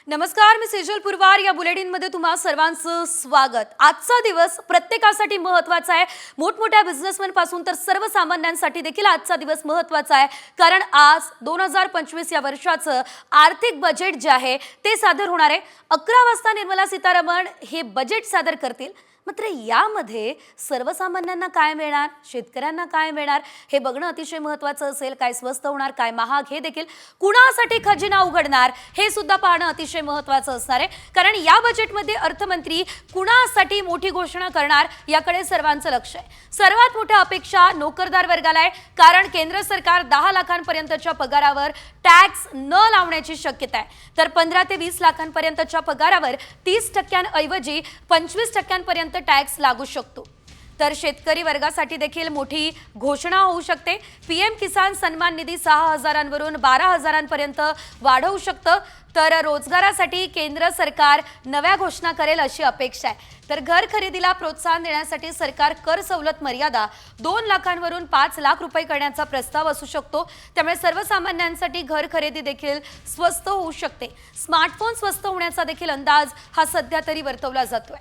नमस्कार, मी सेजल पुरवार. या बुलेटिनमध्ये तुम्हा सर्वांचं स्वागत. आजचा दिवस प्रत्येकासाठी महत्त्वाचा आहे. मोठमोठ्या बिझनेसमॅन पासून तर सर्वसामान्यांसाठी देखील आजचा दिवस महत्त्वाचा आहे. कारण आज 2025 या वर्षाचं आर्थिक बजेट जे आहे ते सादर होणार आहे. 11 वाजता निर्मला सीतारामन हे बजेट सादर करतील. मात्र यामध्ये सर्वसामान्यांना काय मिळणार, शेतकऱ्यांना काय मिळणार हे बघणं अतिशय महत्त्वाचं असेल. काय स्वस्त होणार, काय महाग हे देखील, कुणासाठी खजिना उघडणार हे सुद्धा पाहणं अतिशय महत्त्वाचं असणार आहे. कारण या बजेटमध्ये अर्थमंत्री कुणासाठी मोठी घोषणा करणार याकडे सर्वांचं लक्ष आहे. सर्वात मोठ्या अपेक्षा नोकरदार वर्गाला आहे. कारण केंद्र सरकार 10 लाखांपर्यंतच्या पगारावर टॅक्स न लावण्याची शक्यता आहे. तर 15 ते 20 लाखांपर्यंतच्या पगारावर 30% 25% टॅक्स लागू शकतो. तर शेतकरी वर्गासाठी देखील मोठी घोषणा होऊ शकते. पीएम किसान सन्मान निधी 6,000 वरून 12,000 पर्यंत वाढवू शकतं. तर रोजगारासाठी केंद्र सरकार नव्या घोषणा करेल अशी अपेक्षा आहे. तर घर खरेदीला प्रोत्साहन देण्यासाठी सरकार कर सवलत मर्यादा 2 लाखांवरून 5 लाख रुपये करण्याचा प्रस्ताव असू शकतो. त्यामुळे सर्वसामान्यांसाठी घर खरेदी देखील स्वस्त होऊ शकते. स्मार्टफोन स्वस्त होण्याचा देखील अंदाज हा सध्या तरी वर्तवला जातोय.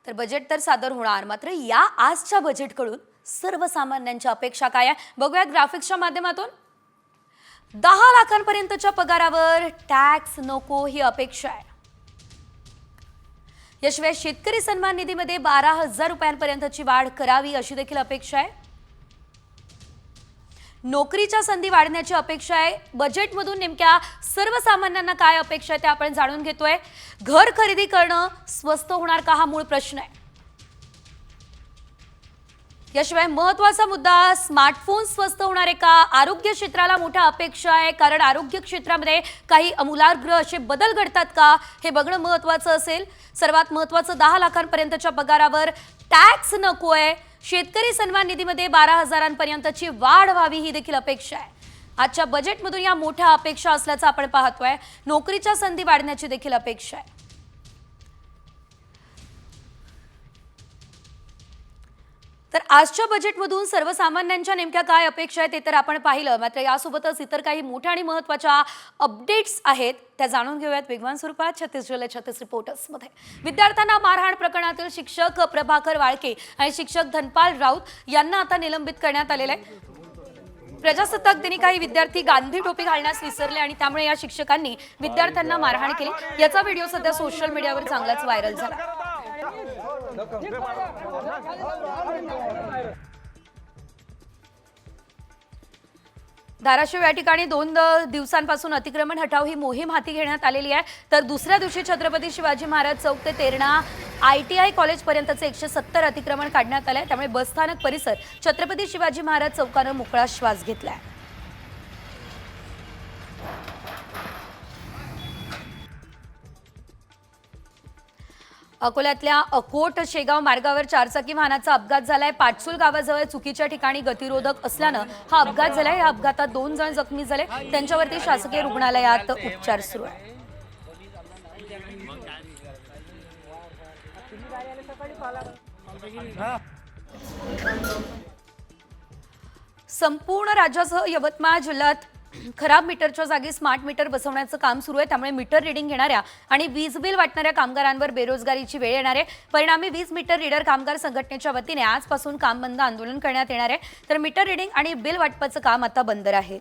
तर बजेट तर सादर होणार, मात्र या आजच्या बजेटकडून सर्वसामान्यांच्या अपेक्षा काय आहे बघूया ग्राफिक्सच्या माध्यमातून. 10 लाखांपर्यंतच्या पगारावर टॅक्स नको ही अपेक्षा आहे. याशिवाय शेतकरी सन्मान निधीमध्ये 12,000 रुपयांपर्यंतची वाढ करावी अशी देखील अपेक्षा आहे. नोकरीच्या संधी वाढण्याची अपेक्षा आहे. बजेटमधून नेमक्या सर्वसामान्यांना काय अपेक्षा आहे ते आपण जाणून घेतोय. घर खरेदी करणं स्वस्त होणार का हा मूळ प्रश्न आहे. याशिवाय महत्त्वाचा मुद्दा स्मार्टफोन स्वस्त होणार आहे का. आरोग्य क्षेत्राला मोठ्या अपेक्षा आहे. कारण आरोग्य क्षेत्रामध्ये काही आमूलाग्र असे बदल घडतात का हे बघणं महत्त्वाचं असेल. सर्वात महत्त्वाचं 10 लाखांपर्यंतच्या पगारावर टॅक्स नको आहे. शेतकरी सन्मान निधीमध्ये 12,000पर्यंतची वाढ व्हावी ही देखील अपेक्षा आहे. आजच्या बजेटमधून या मोठ्या अपेक्षा असल्याचं आपण पाहतोय. नोकरीच्या संधी वाढण्याची देखील अपेक्षा आहे. तर आजच्या बजेटमधून सर्वसामान्यांच्या नेमक्या काय अपेक्षा आहेत ते तर आपण पाहिलं. मात्र यासोबतच इतर काही मोठ्या आणि महत्त्वाच्या अपडेट्स आहेत त्या जाणून घेऊयात वेगवान स्वरूपात 36 रिपोर्टर्समध्ये. विद्यार्थ्यांना मारहाण प्रकरणातील शिक्षक प्रभाकर वाळके आणि शिक्षक धनपाल राऊत यांना आता निलंबित करण्यात आलेलं आहे. प्रजासत्ताक दिनी काही विद्यार्थी गांधी टोपी घालण्यास विसरले आणि त्यामुळे या शिक्षकांनी विद्यार्थ्यांना मारहाण केली. याचा व्हिडिओ सध्या सोशल मीडियावर चांगलाच व्हायरल झाला. धाराशिव या ठिकाणी 2 दिवसांपासून अतिक्रमण हटाव ही मोहीम हाती घेण्यात आलेली आहे. तर दुसऱ्या दिवशी छत्रपती शिवाजी महाराज चौक ते तेरणा ITI कॉलेज पर्यंतचे 170 अतिक्रमण काढण्यात आले. त्यामुळे बसस्थानक परिसर छत्रपती शिवाजी महाराज चौकानं मोकळा श्वास घेतलाय. अकोल्यातल्या अकोट शेगाव मार्गावर 4 चाकी वाहनाचा अपघात झालाय. पाटसूल गावाजवळ चुकीच्या ठिकाणी गतिरोधक असल्यानं हा अपघात झालाय. या अपघातात 2 जण जखमी झाले. त्यांच्यावरती शासकीय रुग्णालयात उपचार सुरू आहे. संपूर्ण राज्यासह यवतमाळ जिल्ह्यात खराब मीटरच्या जागी स्मार्ट मीटर बसवण्याचं काम सुरू आहे. त्यामुळे मीटर रीडिंग घेणाऱ्या आणि वीज बिल वाटणाऱ्या कामगारांवर बेरोजगारीची वेळ येणार आहे. परिणामी वीज मीटर रीडर कामगार संघटनेच्या वतीने आजपासून काम बंद आंदोलन करण्यात येणार आहे. तर मीटर रीडिंग आणि बिल वाटपाचं काम आता बंद राहील.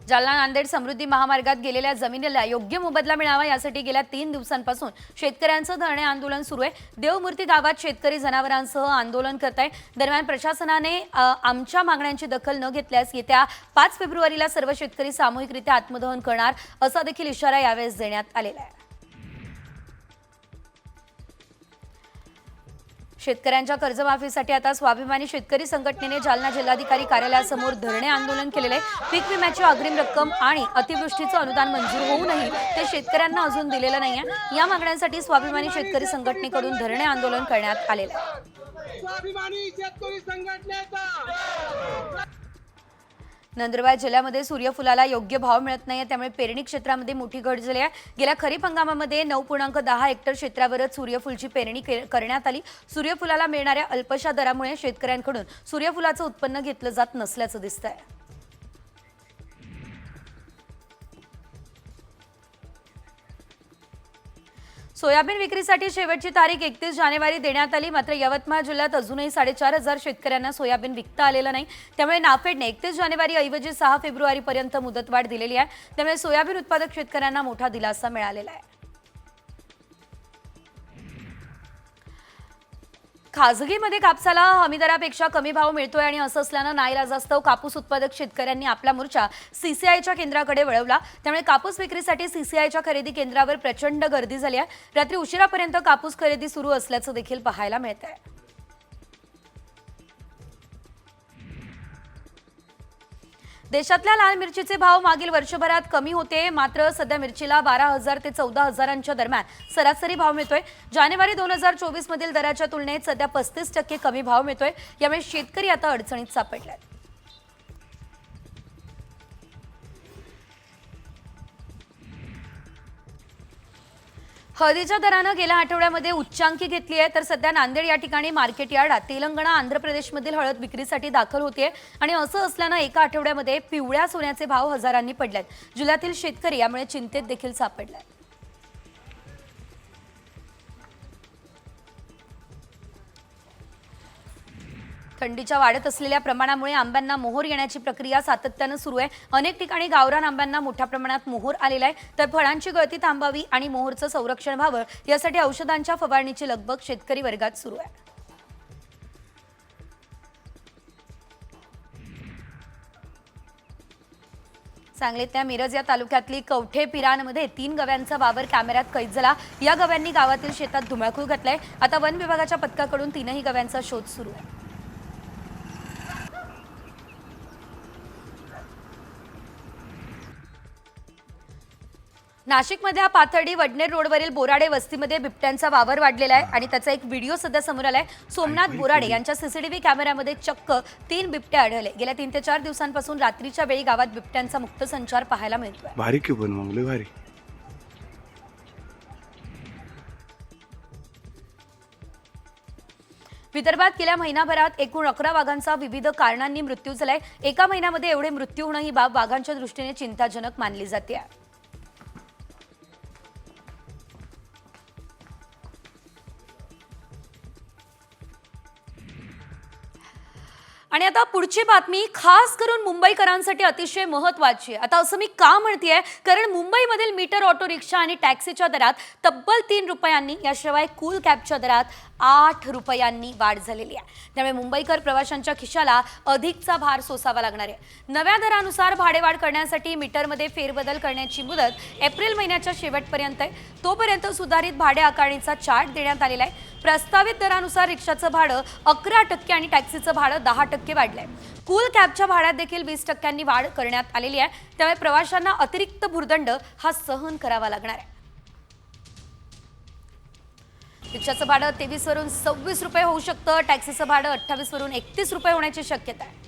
जालना नांदेड समृद्धी महामार्गात गेलेल्या जमिनीला योग्य मोबदला मिळावा यासाठी गेल्या 3 दिवसांपासून शेतकऱ्यांचं धरणे आंदोलन सुरू आहे. देवमूर्ती गावात शेतकरी जनावरांसह आंदोलन करत आहे. दरम्यान प्रशासनाने आमच्या मागण्यांची दखल न घेतल्यास येत्या 5 फेब्रुवारीला सर्व शेतकरी सामूहिकरित्या आत्मदहन करणार असा देखील इशारा यावेळेस देण्यात आलेला आहे. शेतकऱ्यांच्या कर्जमाफीसाठी आता स्वाभिमानी शेतकरी संघटनेने जालना जिल्हाधिकारी कार्यालयासमोर धरणे आंदोलन केलेले आहे. पीक विम्याची अग्रिम रक्कम आणि अतिवृष्टीचं अनुदान मंजूर होऊनही ते शेतकऱ्यांना अजून दिलेलं नाहीये. या मागण्यांसाठी स्वाभिमानी शेतकरी संघटनेकडून धरणे आंदोलन करण्यात आलेलं आहे. स्वाभिमानी शेतकरी संघटनेचा नंदुरबार जिल्ह्यामध्ये सूर्यफुलाला योग्य भाव मिळत नाहीये, त्यामुळे पेरणी क्षेत्रामध्ये मोठी घट झाली आहे। गेल्या खरीप हंगामामध्ये 9.10 हेक्टर क्षेत्रावरच सूर्यफुलची पेरणी करण्यात आली। सूर्यफुलाला मिळणाऱ्या अल्पशा दरामुळे शेतकऱ्यांकडून सूर्यफुलाचं उत्पन्न घेतलं जात नसल्याचं दिसतंय। सोयाबीन विक्रीसाठी शेवटची तारीख 31 जानेवारी देण्यात आली, मात्र यवतमाळ जिल्ह्यात अजूनही 4,500 शेतकऱ्यांना सोयाबीन विकता आलेलं नाही। त्यामुळे नाफेडने 31 जानेवारी ऐवजी 6 फेब्रुवारीपर्यंत मुदतवाढ दिलेली आहे। त्यामुळे सोयाबीन उत्पादक शेतकऱ्यांना मोठा दिलासा मिळालेला आहे। खासगीमध्ये कापसाला हमीदरापेक्षा कमी भाव मिळतोय आणि असं असल्यानं नाईलाजास्तव कापूस उत्पादक शेतकऱ्यांनी आपला मोर्चा सीसीआयच्या केंद्राकडे वळवला। त्यामुळे कापूस विक्रीसाठी सीसीआयच्या खरेदी केंद्रावर प्रचंड गर्दी झाली आहे। रात्री उशिरापर्यंत कापूस खरेदी सुरू असल्याचं देखील पाहायला मिळतंय। देशातल्या लाल मिरचीचे भाव मागील वर्षभरात कमी होते, मात्र सध्या मिरचीला 12,000 ते 14,000 दरम्यान सरासरी भाव मिळतोय। जानेवारी 2024 मधील दराच्या तुलनेत सध्या 35% कमी भाव मिळतोय। यामुळे शेतकरी आता अडचणीत सापडलेत। हळदीच्या दरानं गेल्या आठवड्यामध्ये उच्चांकी घेतली आहे, तर सध्या नांदेड या ठिकाणी मार्केट यार्डात तेलंगणा आंध्र प्रदेशमधील हळद विक्रीसाठी दाखल होतीये आणि असं असल्यानं एका आठवड्यामध्ये पिवळ्या सोन्याचे भाव हजारांनी पडलेत। जिल्ह्यातील शेतकरी यामुळे चिंतेत देखील सापडलेत। थंडीच्या वाढत असलेल्या प्रमाणामुळे आंब्यांना मोहर येण्याची प्रक्रिया सातत्यानं सुरू आहे। अनेक ठिकाणी गावरान आंब्यांना मोठ्या प्रमाणात मोहर आलेला आहे, तर फळांची गळती थांबावी आणि मोहरचं संरक्षण व्हावं यासाठी औषधांच्या फवारणीची लगबग शेतकरी वर्गात सुरू आहे। सांगलीतल्या मिरज या तालुक्यातली कवठे पिरांमध्ये 3 गव्यांचा वावर कॅमेऱ्यात कैद झाला। या गव्यांनी गावातील शेतात धुमाकूळ घातलाय। आता वन विभागाच्या पथकाकडून 3ही गव्यांचा शोध सुरू आहे। नाशिकमधल्या पाथर्डी वडनेर रोडवरील बोराडे वस्तीमध्ये बिबट्यांचा वावर वाढलेला आहे आणि त्याचा एक व्हिडिओ सध्या समोर आलाय। सोमनाथ बोराडे यांच्या सीसीटीव्ही कॅमेऱ्यामध्ये चक्क 3 बिबटे आढळले। गेल्या 3 ते 4 दिवसांपासून रात्रीच्या वेळी गावात बिबट्यांचा मुक्त संचार पाहायला मिळतोय। भारी की पण मंगले भारी। विदर्भात गेल्या महिनाभरात एकूण 11 वाघांचा विविध कारणांनी मृत्यू झालाय। एका महिन्यामध्ये एवढे मृत्यू होणं ही बाब वाघांच्या दृष्टीने चिंताजनक मानली जाते। आणि आता पुढची बातमी खास करून मुंबईकरांसाठी अतिशय महत्त्वाची आहे। आता असं मी का म्हणतेय, कारण मुंबईमधील मीटर ऑटो रिक्षा आणि टॅक्सीच्या दरात तब्बल 3 रुपयांनी, याशिवाय कूल कॅबच्या दरात 8 रुपयांनी वाढ झालेली आहे। त्यामुळे मुंबईकर प्रवाशांच्या खिशाला अधिकचा भार सोसावा लागणार आहे। नव्या दरानुसार भाडेवाढ करण्यासाठी मीटरमध्ये फेरबदल करण्याची मुदत एप्रिल महिन्याच्या शेवटपर्यंत आहे। तोपर्यंत सुधारित भाडे आकारणीचा चार्ट देण्यात आलेला आहे। प्रस्तावित दरानुसार रिक्षाचं भाडं 11% आणि टॅक्सीचं भाडं 10% वाढलंय। कूल कॅबच्या भाड्यात देखील 20% वाढ करण्यात आलेली आहे। त्यामुळे प्रवाशांना अतिरिक्त भुर्दंड हा सहन करावा लागणार आहे। रिक्षाचं भाडं 23 वरून 26 रुपये होऊ शकतं, टॅक्सीचं भाडं 28 वरून 31 रुपये होण्याची शक्यता आहे।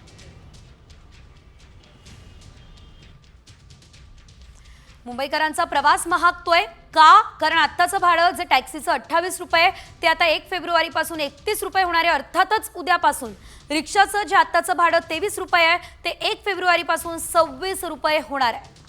मुंबईकरांचा प्रवास महागतोय का? कारण आत्ताचं भाडं जे टॅक्सीचं 28 रुपये ते आता 1 फेब्रुवारीपासून 31 रुपये होणार आहे। अर्थातच उद्यापासून रिक्षाचं जे आत्ताचं भाडं 23 रुपये आहे ते 1 फेब्रुवारीपासून 26 रुपये होणार आहे।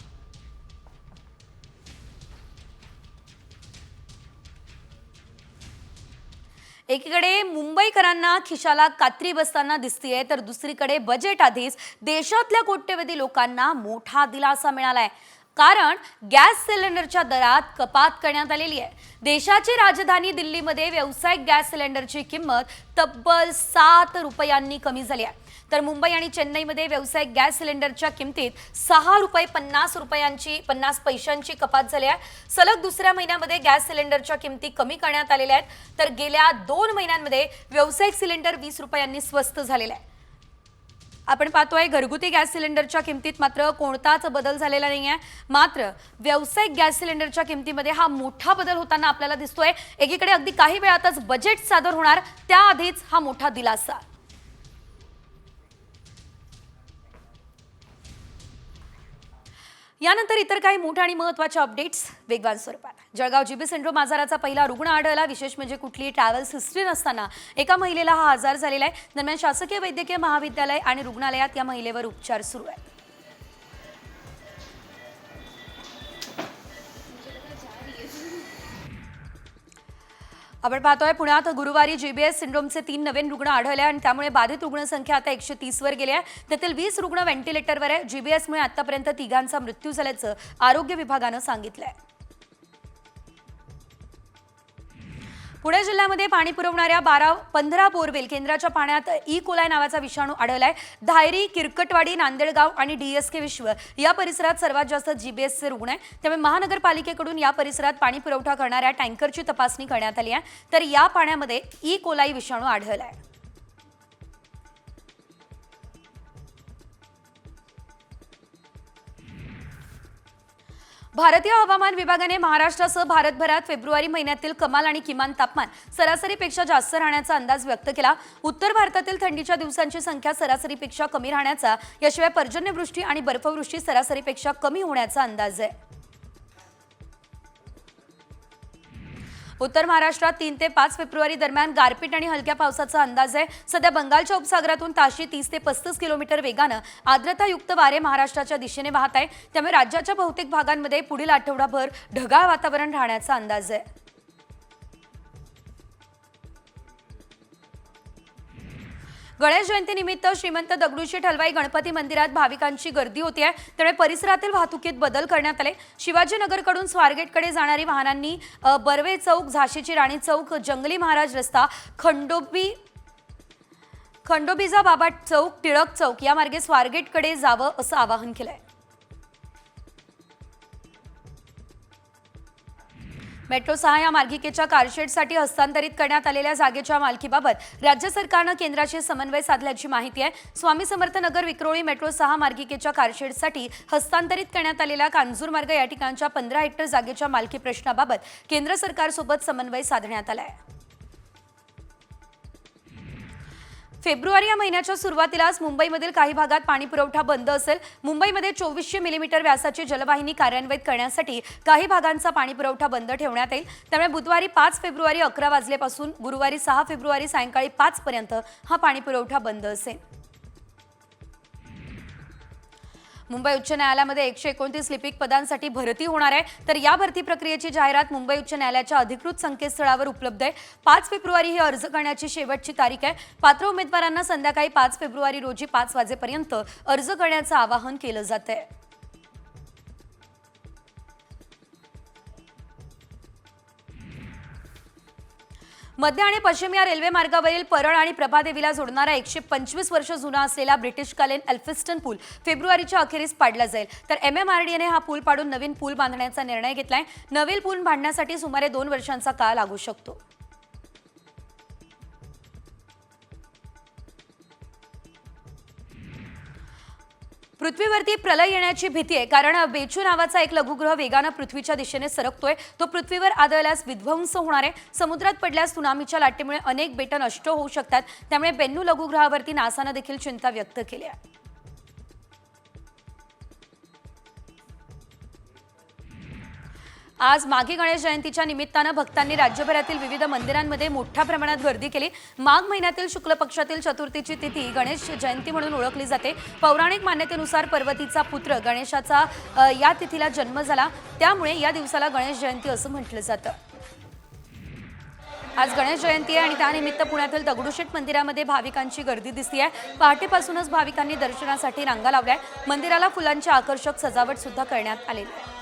एकीकडे मुंबईकरांना खिशाला कात्री बसताना दिसतेय, तर दुसरीकडे बजेट आधीच देशातल्या कोट्यवधी लोकांना मोठा दिलासा मिळालाय। कारण गॅस सिलेंडरच्या दरात कपात करण्यात आलेली आहे। देशाची राजधानी दिल्लीमध्ये व्यावसायिक गॅस सिलेंडरची किंमत तब्बल 7 रुपयांनी कमी झाली आहे, तर मुंबई आणि चेन्नईमध्ये व्यावसायिक गॅस सिलेंडरच्या किमतीत 6 रुपये 50 पैशांची कपात झाली आहे। सलग दुसऱ्या महिन्यामध्ये गॅस सिलेंडरच्या किमती कमी करण्यात आलेल्या आहेत, तर गेल्या 2 महिन्यांमध्ये व्यावसायिक सिलेंडर 20 रुपयांनी स्वस्त झालेला आहे। आपण पाहतोय घरगुती गॅस सिलेंडरच्या किमतीत मात्र कोणताच बदल झालेला नाहीये, मात्र व्यावसायिक गॅस सिलेंडरच्या किमतीमध्ये हा मोठा बदल होताना आपल्याला दिसतोय। एकीकडे अगदी काही वेळातच बजेट सादर होणार, त्याआधीच हा मोठा दिलासा। यानंतर इतर काही मोठ्या आणि महत्त्वाच्या अपडेट्स वेगवान स्वरूपात. जळगाव जीबी सिंड्रोम आजाराचा पहिला रुग्ण आढळला. विशेष म्हणजे कुठलीही ट्रॅव्हल्स हिस्ट्री नसताना एका महिलेला हा आजार झालेला आहे. दरम्यान शासकीय वैद्यकीय महाविद्यालय आणि रुग्णालयात या महिलेवर उपचार सुरू आहेत. आपण पाहतोय पुण्यात गुरुवारी जीबीएस सिंड्रोमचे 3 नवीन रुग्ण आढळले आणि त्यामुळे बाधित रुग्णसंख्या आता 130 वर गेली आहे. त्यातील 20 रुग्ण व्हेंटिलेटरवर आहे. जीबीएसमुळे आतापर्यंत 3घांचा मृत्यू झाल्याचं आरोग्य विभागानं सांगितलंय. पुणे जिल्ह्यामध्ये पाणी पुरवणाऱ्या 15 बोरवेल केंद्राच्या पाण्यात ई कोलाई नावाचा विषाणू आढळलाय. धायरी, किरकटवाडी, नांदेडगाव आणि डीएसके विश्व या परिसरात सर्वात जास्त जीबीएसचे रुग्ण आहे. त्यामुळे महानगरपालिकेकडून या परिसरात पाणी पुरवठा करणाऱ्या टँकरची तपासणी करण्यात आली आहे. तर या पाण्यामध्ये ई कोलाई विषाणू आढळलाय. भारतीय हवामान विभागाने महाराष्ट्रासह भारतभरात फेब्रुवारी महिन्यातील कमाल आणि किमान तापमान सरासरीपेक्षा जास्त राहण्याचा अंदाज व्यक्त केला. उत्तर भारतातील थंडीच्या दिवसांची संख्या सरासरीपेक्षा कमी राहण्याचा, याशिवाय पर्जन्यवृष्टी आणि बर्फवृष्टी सरासरीपेक्षा कमी होण्याचा अंदाज आहे. उत्तर महाराष्ट्रात 3 ते 5 फेब्रुवारी दरम्यान गारपीट आणि हलक्या पावसाचा अंदाज आहे. सध्या बंगालच्या उपसागरातून ताशी 30 ते 35 किलोमीटर वेगानं आर्द्रतायुक्त वारे महाराष्ट्राच्या दिशेने वाहत आहे. त्यामुळे राज्याच्या बहुतेक भागांमध्ये पुढील आठवडाभर ढगाळ वातावरण राहण्याचा अंदाज आहे. गणेश जयंतीनिमित्त श्रीमंत दगडूशेठ हलवाई गणपती मंदिरात भाविकांची गर्दी होती आहे. त्यामुळे परिसरातील वाहतुकीत बदल करण्यात आले. शिवाजीनगरकडून स्वारगेटकडे जाणारी वाहनांनी बर्वे चौक, झाशीची राणी चौक, जंगली महाराज रस्ता, खंडोबीजा बाबा चौक, टिळक चौक या मार्गे स्वारगेटकडे जावं असं आवाहन केलंय. मेट्रो 6 या मार्गिकेच्या कारशेडसाठी हस्तांतरित करण्यात आलेल्या जागेच्या मालकीबाबत राज्य सरकारनं केंद्राशी समन्वय साधल्याची माहिती आहे. स्वामी समर्थ नगर विक्रोळी मेट्रो 6 मार्गिकेच्या कारशेडसाठी हस्तांतरित करण्यात आलेल्या कांजूर मार्ग या ठिकाणच्या 15 हेक्टर जागेच्या मालकी प्रश्नाबाबत केंद्र सरकारसोबत समन्वय साधण्यात आला आहे. फेब्रुवारी या महिन्याच्या सुरुवातीलाच मुंबईमधील काही भागात पाणी पुरवठा बंद असेल. मुंबईमध्ये 2400 मिलीमीटर व्यासाची जलवाहिनी कार्यान्वित करण्यासाठी काही भागांचा पाणी पुरवठा बंद ठेवण्यात येईल. त्यामुळे बुधवारी 5 फेब्रुवारी 11 वाजल्यापासून गुरुवारी 6 फेब्रुवारी सायंकाळी 5 पर्यंत हा पाणी पुरवठा बंद असेल. मुंबई उच्च न्यायालयामध्ये 129 लिपिक पदांसाठी भरती होणार आहे. तर या भरती प्रक्रियेची जाहिरात मुंबई उच्च न्यायालयाच्या अधिकृत संकेतस्थळावर उपलब्ध आहे. 5 फेब्रुवारी ही अर्ज करण्याची शेवटची तारीख आहे. पात्र उमेदवारांना संध्याकाळी 5 फेब्रुवारी रोजी 5 वाजेपर्यंत अर्ज करण्याचं आवाहन केलं जात आहे. मध्य आणि पश्चिम या रेल्वे मार्गावरील परळ आणि प्रभादेवीला जोडणारा 125 वर्ष जुना असलेला ब्रिटिशकालीन एल्फिस्टन पूल फेब्रुवारीच्या अखेरीस पाडला जाईल. तर MMRDAने हा पूल पाडून नवीन पूल बांधण्याचा निर्णय घेतलाय. नवीन पूल बांधण्यासाठी सुमारे 2 वर्षांचा काळ लागू शकतो. पृथ्वीवरती प्रलय येण्याची भीती आहे, कारण बेचू नावाचा एक लघुग्रह वेगानं पृथ्वीच्या दिशेने सरकतोय. तो पृथ्वीवर आदळल्यास विध्वंस होणार आहे. समुद्रात पडल्यास त्सुनामीच्या लाटेमुळे अनेक बेटं नष्ट होऊ शकतात. त्यामुळे बेन्नू लघुग्रहावरती नासानं देखील चिंता व्यक्त केली आहे. आज माघी गणेश जयंतीच्या निमित्तानं भक्तांनी राज्यभरातील विविध मंदिरांमध्ये मोठ्या प्रमाणात गर्दी केली. माघ महिन्यातील शुक्ल पक्षातील चतुर्थीची तिथी गणेश जयंती म्हणून ओळखली जाते. पौराणिक मान्यतेनुसार पार्वतीचा पुत्र गणेशाचा या तिथीला जन्म झाला. त्यामुळे या दिवसाला गणेश जयंती असं म्हटलं जातं. आज गणेश जयंती आहे आणि त्यानिमित्त पुण्यातील दगडूशेठ मंदिरामध्ये भाविकांची गर्दी दिसते. पहाटेपासूनच भाविकांनी दर्शनासाठी रांगा लावल्या. मंदिराला फुलांची आकर्षक सजावट सुद्धा करण्यात आलेली आहे.